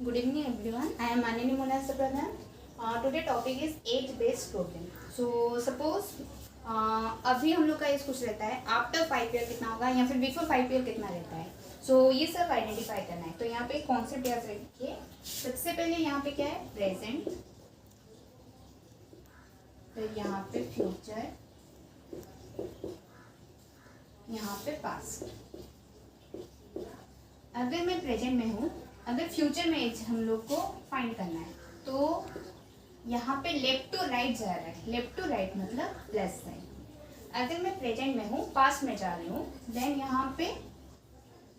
Good evening everyone. I am Manini Mona Subramanian. Today topic is age based problem. So suppose अभी हम लोग का इस कुछ रहता है आफ्टर 5 ईयर कितना होगा या फिर बिफोर 5 ईयर कितना रहता है. सो ये सब आइडेंटिफाई करना है. तो यहाँ पे कॉन्सेप्ट याद रखिए. सबसे पहले यहाँ पे क्या है प्रेजेंट, फिर यहाँ पे फ्यूचर, यहाँ पे पास्ट. अगर मैं प्रेजेंट में हूँ, अगर फ्यूचर में एज हम लोग को फाइंड करना है तो यहाँ पे लेफ्ट टू राइट जा रहा है. लेफ्ट टू राइट मतलब प्लस साइन. अगर मैं प्रेजेंट में हूँ पास्ट में जा रही हूँ देन यहाँ पे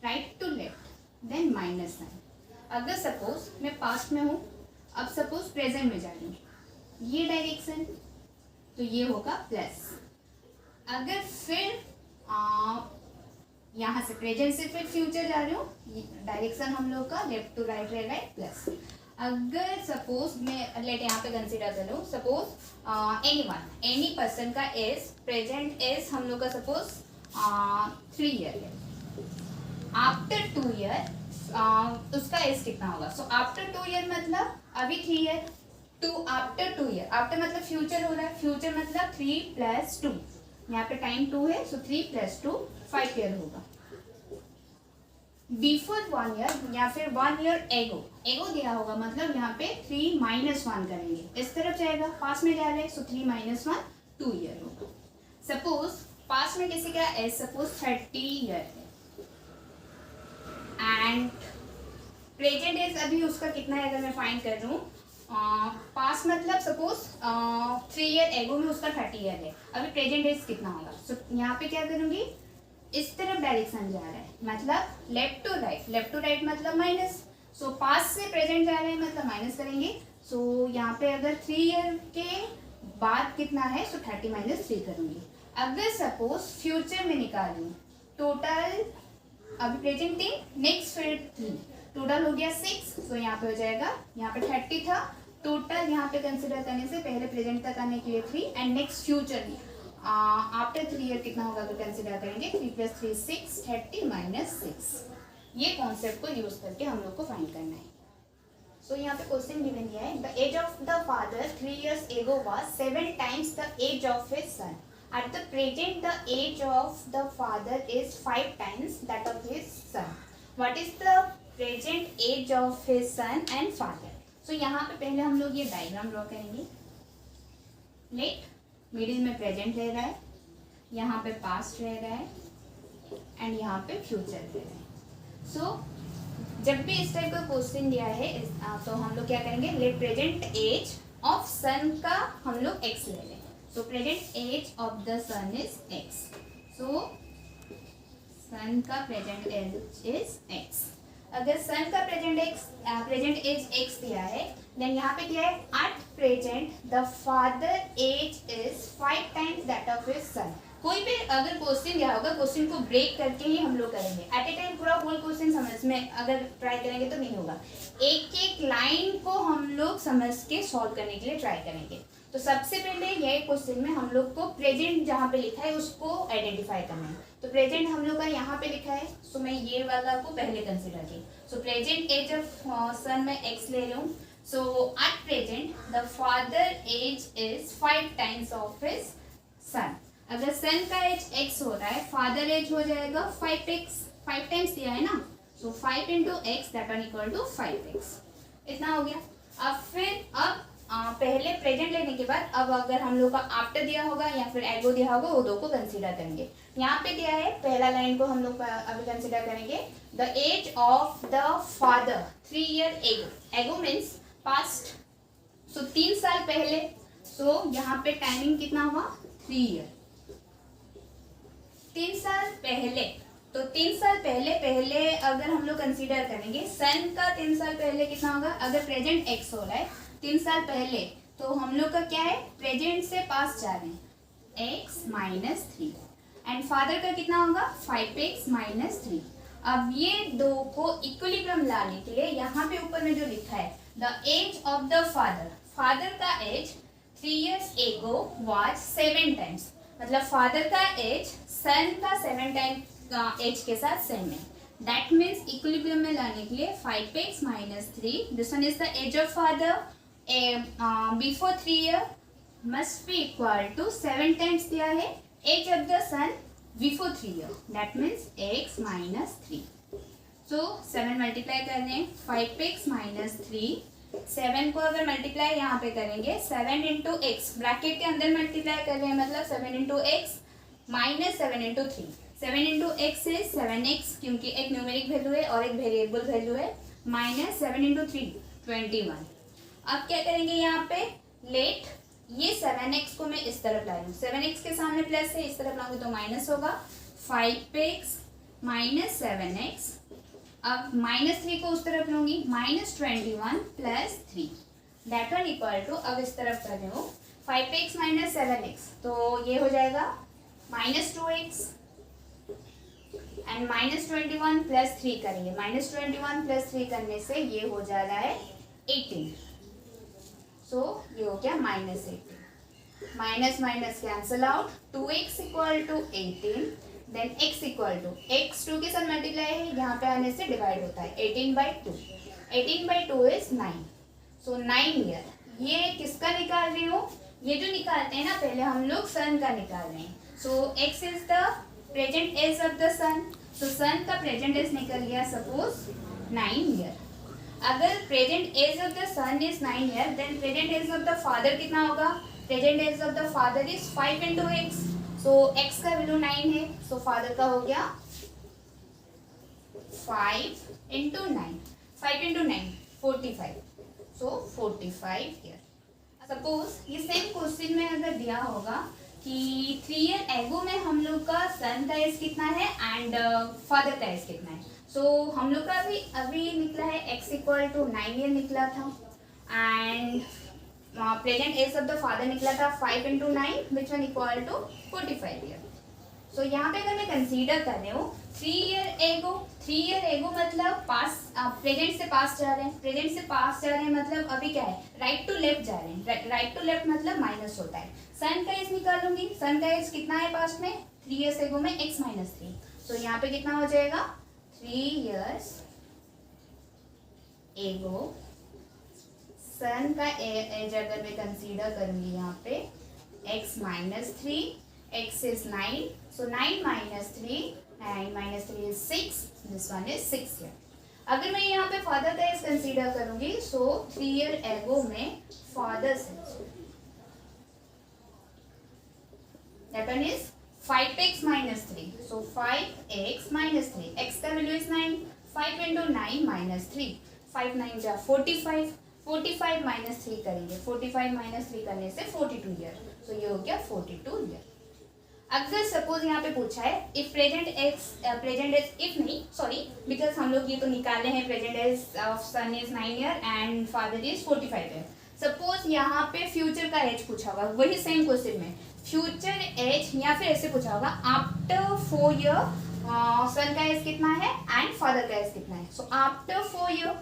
right to left then minus sign. अगर सपोज मैं पास्ट में हूँ, अब सपोज प्रेजेंट में जा रही हूँ ये डायरेक्शन, तो ये होगा प्लस. अगर फिर यहाँ से प्रेजेंट से फिर फ्यूचर जा रही हूँ, डायरेक्शन हम लोग का लेफ्ट टू राइट रहेगा प्लस. अगर सपोज मैं लेट यहाँ पे कंसीडर करूँ, सपोज एनी पर्सन का एज प्रेजेंट एज हम लोग का सपोज 3 ईयर है. आफ्टर 2 ईयर उसका एज कितना होगा. सो आफ्टर 2 ईयर मतलब अभी 3 year to after 2 year. After मतलब फ्यूचर हो रहा है, फ्यूचर मतलब 3 + 2. यहाँ पे टाइम 2 है, सो 3 + 2 5 ईयर होगा. बिफोर 1 ईयर या फिर 1 ईयर एगो दिया होगा मतलब यहाँ पे 3 - 1 करेंगे, इस तरफ जाएगा. पास में जा रहे हैं सो 3 - 1 2 ईयर होगा. सपोज पास में किसी का एज सपोज 30 ईयर है एंड प्रेजेंट एज अभी उसका कितना है. अगर मैं फाइंड कर रहा हूँ पास मतलब सपोज 3 ईयर एगो में उसका 30 ईयर है, अभी प्रेजेंट एज कितना होगा. सो यहाँ पे क्या करूँगी, इस तरफ डायरेक्शन जा रहा है मतलब left to right. Left to right मतलब माइनस. सो पास से प्रेजेंट जा रहे हैं मतलब माइनस करेंगे. सो यहाँ पे अगर 3 ईयर के बाद कितना है सो 30 - 3 करूँगी. अगर सपोज फ्यूचर में निकाल लूँ टोटल, अभी प्रेजेंट 3 नेक्स्ट फिर 3 टोटल हो गया 6. सो यहाँ पे हो जाएगा, यहाँ पे 30 था टोटल. यहाँ पे कंसिडर करने से पहले प्रेजेंट तक आने के लिए 3 and next future after 3 year कितना होगा अगर कंसिडर करेंगे 3 + 3 6 30 - 6. ये कॉन्सेप्ट को यूज करके हम लोग को फाइंड करना है. सो यहाँ पे क्वेश्चन गिवन दिया है the age of the father 3 years ago was 7 times the age of his son. At the present the age of the father is 5 times that of his son. What is the present age of his son and father? सो यहाँ पे पहले हम लोग ये diagram draw करेंगे. Late middle में present रह रहा है, यहाँ पे पास्ट रह रहा है एंड यहाँ पे फ्यूचर रह रहा है. सो जब भी इस टाइप का क्वेश्चन दिया है तो हम लोग क्या करेंगे, let present age of son का हम लोग एक्स ले लें. So present age of the son is x. So son का प्रेजेंट एज इज एक्स. अगर सन का प्रेजेंट एज एक्स दिया है देन यहाँ पे क्या है at present the father age is 5 times that of his son. कोई भी अगर क्वेश्चन दिया होगा क्वेश्चन को ब्रेक करके ही हम लोग करेंगे. एट ए टाइम पूरा होल क्वेश्चन समझ में अगर ट्राई करेंगे तो नहीं होगा. एक एक लाइन को हम लोग समझ के सॉल्व करने के लिए ट्राई करेंगे. तो सबसे पहले ये क्वेश्चन में हम लोग को प्रेजेंट जहाँ पे लिखा है उसको आइडेंटिफाई करना है. तो प्रेजेंट हम लोग का यहाँ पे लिखा है, सो मैं ये वाला को पहले कंसिडर की. So present age of son में एक्स ले रही हूँ. So at present the father age is 5 times of his son. अगर सन का एज एक्स हो रहा है, फादर एज हो जाएगा 5x. 5 times दिया है ना, so 5 × x that one equal to 5x. इतना हो गया. अब फिर पहले प्रेजेंट लेने के बाद अब अगर हम लोग का आफ्टर दिया होगा या फिर एगो दिया होगा वो दो को कंसीडर करेंगे. यहाँ पे दिया है पहला लाइन को हम लोग अभी कंसीडर करेंगे the age of the father 3 year एगो. एगो मीन्स पास्ट. सो 3 साल पहले. सो यहाँ पे टाइमिंग कितना हुआ 3 year. 3 साल पहले, तो 3 साल पहले अगर हम लोग कंसीडर करेंगे सन का 3 साल पहले कितना होगा. अगर प्रेजेंट एक्स हो रहा है 3 साल पहले तो हम लोग का क्या है प्रेजेंट से पास जा रहे हैं x - 3 एंड फादर का कितना होगा 5x - 3. अब ये दो को इक्विलिब्रियम लाने के लिए यहाँ पे ऊपर में जो लिखा है the age of the father का age 3 years ago was 7 times. मतलब फादर का एज सन का 7 टाइम एज के साथ सेम है. दैट मीन्स इक्विलिब्रियम में लाने के लिए 5x minus 3, this one is the age of father before 3 year must be equal to 7 times दिया है age of the son before 3 year, that means x minus 3. So 7 multiply कर रहे हैं 5x minus 3, 7 को अगर मल्टीप्लाई यहाँ पे करेंगे 7 इंटू एक्स ब्रैकेट के अंदर मल्टीप्लाई कर रहे हैं मतलब 7 into x minus 7 into 3. 7 into x is 7x क्योंकि एक न्यूमेरिक वैल्यू है और एक वेरिएबल वैल्यू है, माइनस 7 इंटू 3 21. अब क्या करेंगे यहाँ पे लेट ये 7x को मैं इस तरफ ला लूँ, 7x के सामने प्लस है, इस तरफ लाऊंगी तो माइनस होगा. 5x माइनस 7x, अब माइनस 3 को उस तरफ लूंगी, minus 21 plus 3 that one equal to, अब इस तरफ कर रहे हो 5x माइनस 7x तो ये हो जाएगा minus 2x and minus 21 plus 3 करेंगे, माइनस 21 प्लस 3 करने से ये हो जा रहा है 18. सो ये हो गया minus 18, minus minus cancel out, 2x equal to 18, then x equal to x 2 के साथ मल्टीप्लाई है, यहाँ पे आने से डिवाइड होता है 18/2, 18/2 इज 9. So 9 year. ये किसका निकाल रही हूँ, ये जो निकालते हैं ना पहले हम लोग सन का निकाल रहे हैं. So x is the present age of the son, so son का प्रेजेंट एज निकल गया सपोज 9 ईयर. अगर present age of the son is 9 year then present age of the father कितना होगा, present age of the father is 5 into x. So x का value 9 है, so father का हो गया 5 into 9, 5 into 9 45, so 45 year. Suppose ये same question में अगर दिया होगा कि 3 ईयर एगो में हम लोग का सन का एज कितना है एंड फादर का एज कितना है. सो हम लोग का अभी निकला है x इक्वल टू 9 ईयर निकला था and present age of the father निकला था 5 into 9 which one equal to 45 year. So यहाँ पे अगर मैं कंसीडर कर रही हूँ 3 ईयर एगो मतलब पास, प्रेजेंट से पास जा रहे हैं, प्रेजेंट से पास जा रहे हैं मतलब अभी क्या है राइट टू लेफ्ट जा रहे हैं, राइट टू लेफ्ट मतलब माइनस होता है. सन का एज निकालूंगी, सन का एज कितना है पास्ट में 3 ईयर्स एगो में x माइनस 3, तो यहाँ पे कितना हो जाएगा 3 ईयर्स एगो. सन का एज अगर मैं कंसीडर करूंगी यहाँ पे x minus 3, x is 9, so 9 minus 3 and minus 3 is 6, this one is 6 year. अगर मैं यहाँ पे फादर का एज कंसीडर करूंगी सो 3 ईयर एगो में father's age that one is 5x minus 3, so 5x minus 3, x का वैल्यू इज 9, 5 इंटू 9 माइनस 3, 5 9 जा 45, 45 minus 3 करेंगे, 45 माइनस 3 करने से 42 ईयर, सो ये हो गया 42 ईयर. अगर सपोज यहाँ पे पूछा है इफ प्रेजेंट एज इफ नहीं सॉरी बिकॉज हम लोग ये तो निकाले हैं present age of son is 9 year and father is 45 year. Suppose यहाँ पे फ्यूचर का एज पूछा होगा, वही सेम क्वेश्चन में फ्यूचर एज या फिर ऐसे पूछा होगा आफ्टर 4 ईयर सन का एज कितना है एंड फादर का एज कितना है. सो आफ्टर 4 ईयर,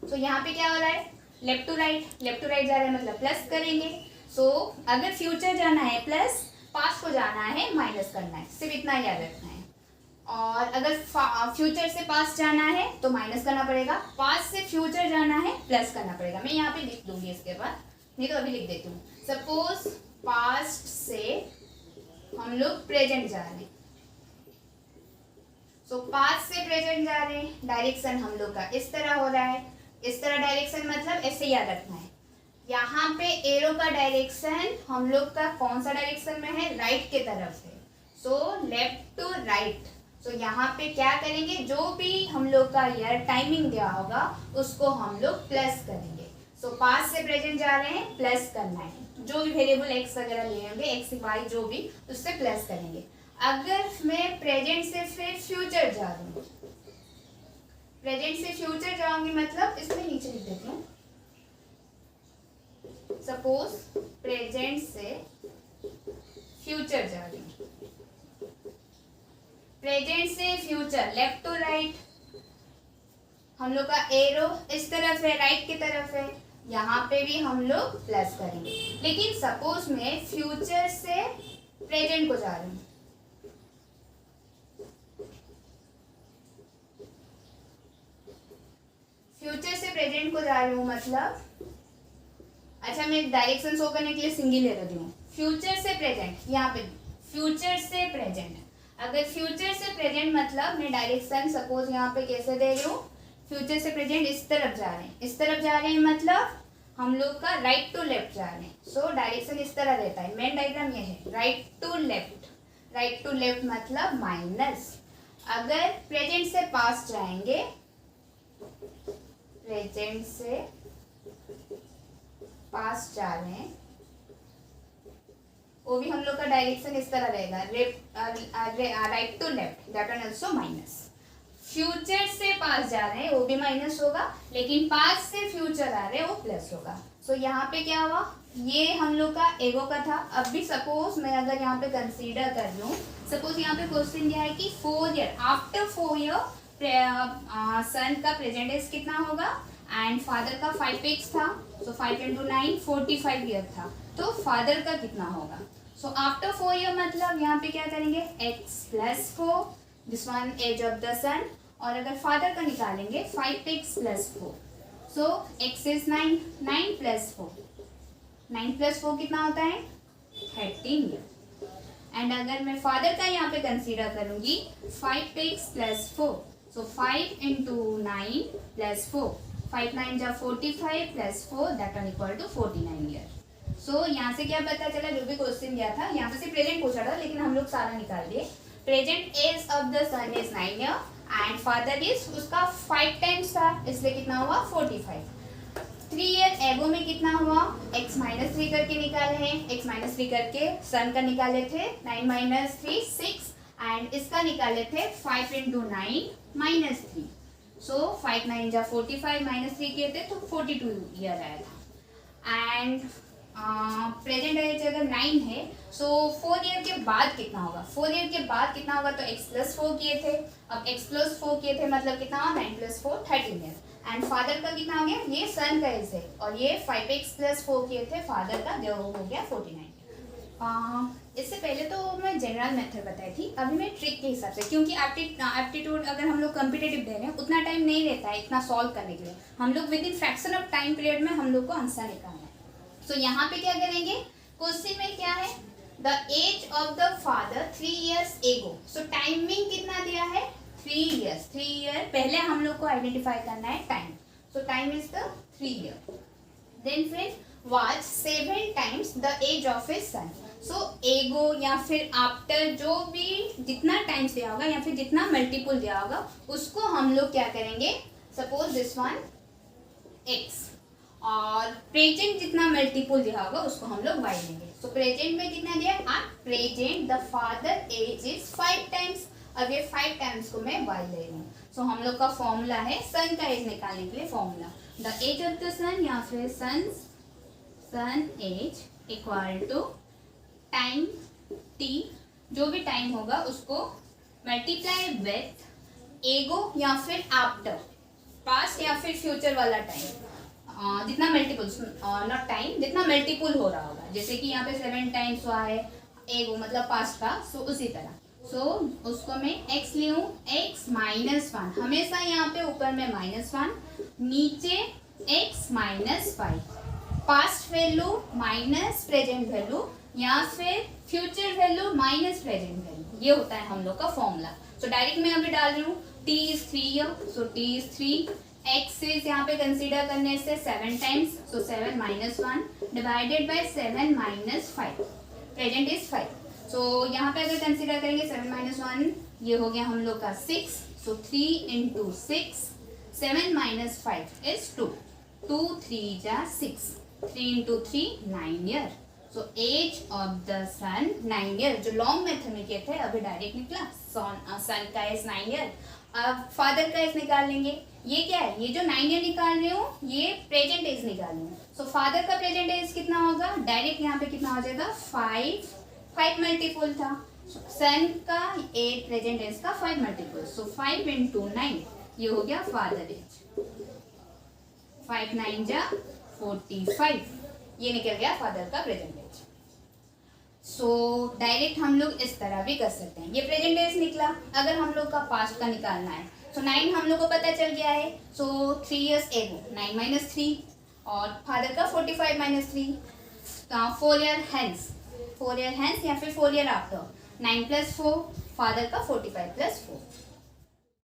सो यहाँ पे क्या हो रहा है लेफ्ट टू राइट जा रहा है मतलब प्लस करेंगे. सो अगर फ्यूचर जाना है प्लस, पास्ट को जाना है माइनस करना है, सिर्फ इतना याद रखना है. और अगर फ्यूचर से पास्ट जाना है तो माइनस करना पड़ेगा, पास्ट से फ्यूचर जाना है प्लस करना पड़ेगा. मैं यहाँ पे लिख दूंगी इसके बाद, नहीं तो अभी लिख देती हूँ. सपोज पास्ट से हम लोग प्रेजेंट जा रहे हैं, सो पास्ट से प्रेजेंट जा रहे हैं, डायरेक्शन हम लोग का इस तरह हो रहा है, इस तरह डायरेक्शन मतलब ऐसे याद रखना है. यहाँ पे एरो का डायरेक्शन हम लोग का कौन सा डायरेक्शन में है राइट के तरफ है, सो लेफ्ट टू राइट. सो यहाँ पे क्या करेंगे जो भी हम लोग का ईयर टाइमिंग दिया होगा उसको हम लोग प्लस करेंगे. सो पास्ट से प्रेजेंट जा रहे हैं प्लस करना है, जो भी वेरिएबल एक्स वगैरह ले होंगे एक्स वाई जो भी उससे प्लस करेंगे. अगर मैं प्रेजेंट से फिर फ्यूचर जा रही हूँ, प्रेजेंट से फ्यूचर जाऊंगी मतलब इसमें नीचे लिख देती हूँ. सपोज प्रेजेंट से फ्यूचर जा रही हूँ, प्रेजेंट से फ्यूचर लेफ्ट टू राइट, हम लोग का एरो इस तरफ है राइट की तरफ है, यहाँ पे भी हम लोग प्लस करेंगे. लेकिन सपोज मैं फ्यूचर से प्रेजेंट को जा रही हूँ, फ्यूचर से प्रेजेंट को जा रही हूँ मतलब, अच्छा मैं डायरेक्शन शो करने के लिए सिंगल ले रही हूँ। फ्यूचर से प्रेजेंट, यहाँ पे फ्यूचर से प्रेजेंट, अगर फ्यूचर से प्रेजेंट मतलब मैं डायरेक्शन सपोज यहाँ पे कैसे दे रही हूँ, फ्यूचर से प्रेजेंट इस तरफ जा रहे हैं, इस तरफ जा रहे हैं मतलब हम लोग का राइट टू लेफ्ट जा रहे हैं। सो डायरेक्शन इस तरह रहता है, मेन डायग्राम ये है right to left, right to left मतलब माइनस। अगर प्रेजेंट से पास्ट जाएंगे, प्रेजेंट से पास्ट जा रहे हैं, वो भी हम लोग का डायरेक्शन इस तरह रहेगा right to left, that one also minus. Future से पास जा रहे हैं वो भी माइनस होगा, लेकिन पास से फ्यूचर आ रहे हैं वो प्लस होगा। सो यहाँ पे क्या हुआ, ये हम लोग का एगो का था। अब भी सपोज मैं अगर यहाँ पे कंसीडर कर लूँ, सपोज यहाँ पे क्वेश्चन क्या है कि 4 ईयर, आफ्टर 4 ईयर सन का प्रेजेंट एज कितना होगा, एंड फादर का 5x था, सो 5 × 9 45 ईयर था, तो फादर का कितना होगा। सो आफ्टर 4 ईयर मतलब यहाँ पे क्या करेंगे, x + 4, this one age of the son, और अगर फादर का निकालेंगे 5x + 4, सो x इज 9, 9 + 4, 9 + 4 कितना होता है 13 ईयर। एंड अगर मैं फादर का यहाँ पे कंसीडर करूंगी 5x + 4, so 5 × 9 + 4, 5 × 9 = 45 + 4 that one equal to 49 year. So यहाँ से क्या पता चला, जो भी क्वेश्चन दिया था यहाँ पे सिर्फ प्रेजेंट पूछा था, लेकिन हम लोग सारा निकाल दिए। Present age of the son is 9 year and father is, उसका 5 टाइम्स था इसलिए कितना हुआ 45। 3 ईयर एगो में कितना हुआ, x - 3 करके निकाले हैं, x - 3 करके सन का निकाले थे 9 - 3 6, एंड इसका निकाले थे 5 × 9 - 3, सो 5 × 9 = 45 - 3 किए थे तो 42 ईयर आया था। एंड प्रेजेंट एज अगर 9 है, सो 4 ईयर के बाद कितना होगा, 4 ईयर के बाद कितना होगा, तो x + 4 किए थे, अब x + 4 किए थे मतलब कितना हुआ 9 + 4 13 ईयर। एंड फादर का कितना हो गया, ये सन का एज है, और ये 5x + 4 किए थे फादर का, जो हो गया 49। इससे पहले तो मैं जनरल मेथड बताई थी, अभी मैं ट्रिक के हिसाब से, क्योंकि एप्टीट्यूड अगर हम लोग कम्पिटेटिव दे रहे हैं उतना टाइम नहीं रहता है इतना सॉल्व करने के लिए, हम लोग with in fraction of time period में हम लोग को आंसर निकालना है। सो यहाँ पे क्या करेंगे, क्वेश्चन में क्या है, the age of the father 3 years ago, so timing कितना दिया है 3 ईयर्स, 3 ईयर पहले हम लोग को आइडेंटिफाई करना है time, so time is the 3 year. Then फिर was 7 times the age of his son, so ago या फिर आफ्टर जो भी जितना टाइम्स दिया होगा या फिर जितना मल्टीपल दिया होगा उसको हम लोग क्या करेंगे, सपोज दिस वन x, और प्रेजेंट जितना मल्टीपल दिया होगा उसको हम लोग y लेंगे। सो प्रेजेंट में कितना दिया है, present the father age is 5 times, अब ये 5 टाइम्स को मैं y ले रही हूँ। सो हम लोग का फॉर्मूला है सन का एज निकालने के लिए, formula the age of the son या फिर son age equal to time t, जो भी टाइम होगा उसको मल्टीप्लाई विथ एगो या फिर आफ्टर, पास्ट या फिर फ्यूचर वाला टाइम, जितना मल्टीपल नॉट टाइम, जितना मल्टीपल हो रहा होगा, जैसे कि यहाँ पे 7 टाइम्स हुआ है एगो मतलब पास्ट का, सो उसी तरह। सो उसको मैं x ले हूँ, x - 1, हमेशा यहाँ पे ऊपर में -1, नीचे x - 5, past value minus present value या फिर future value minus present value, ये होता है हम लोग का फॉर्मूला। सो डायरेक्ट मैं अभी डाल रही हूँ t is 3 year, so t is 3, x is यहाँ पे कंसीडर करने से 7 times, so 7 - 1 divided by 7 - 5, present is 5, सो यहाँ पे अगर कंसीडर करेंगे 7 - 1 ये हो गया हम लोग का 6, सो 3 × 6, 7 - 5 इज 2, 2 3 जा 6, 3 × 3 9 year. So age of the son 9 year, जो लॉन्ग मेथड में किए थे अभी डायरेक्ट निकला, सन का एज 9 ईयर। अब फादर का एज निकाल लेंगे, ये क्या है, ये जो 9 ईयर निकाल रही हूँ ये प्रेजेंट एज निकाल रही हूँ। सो फादर का प्रेजेंट एज कितना होगा, डायरेक्ट यहाँ पे कितना हो जाएगा 5 मल्टीपल था, सन का एज प्रेजेंट एज का 5 मल्टीपल, सो 5 × 9 ये हो गया फादर एज, 5 × 9 जा 45, ये निकल गया फादर का प्रेजेंट एज। सो डायरेक्ट हम लोग इस तरह भी कर सकते हैं, ये प्रेजेंट एज निकला। अगर हम लोग का पास्ट का निकालना है, तो 9 हम लोग को पता चल गया है. सो 3 years एगो 9 minus 3 और फादर का 45 minus 3. 4 year hence या फिर 4 year आफ्टर 9 plus 4 फादर का 45 plus 4.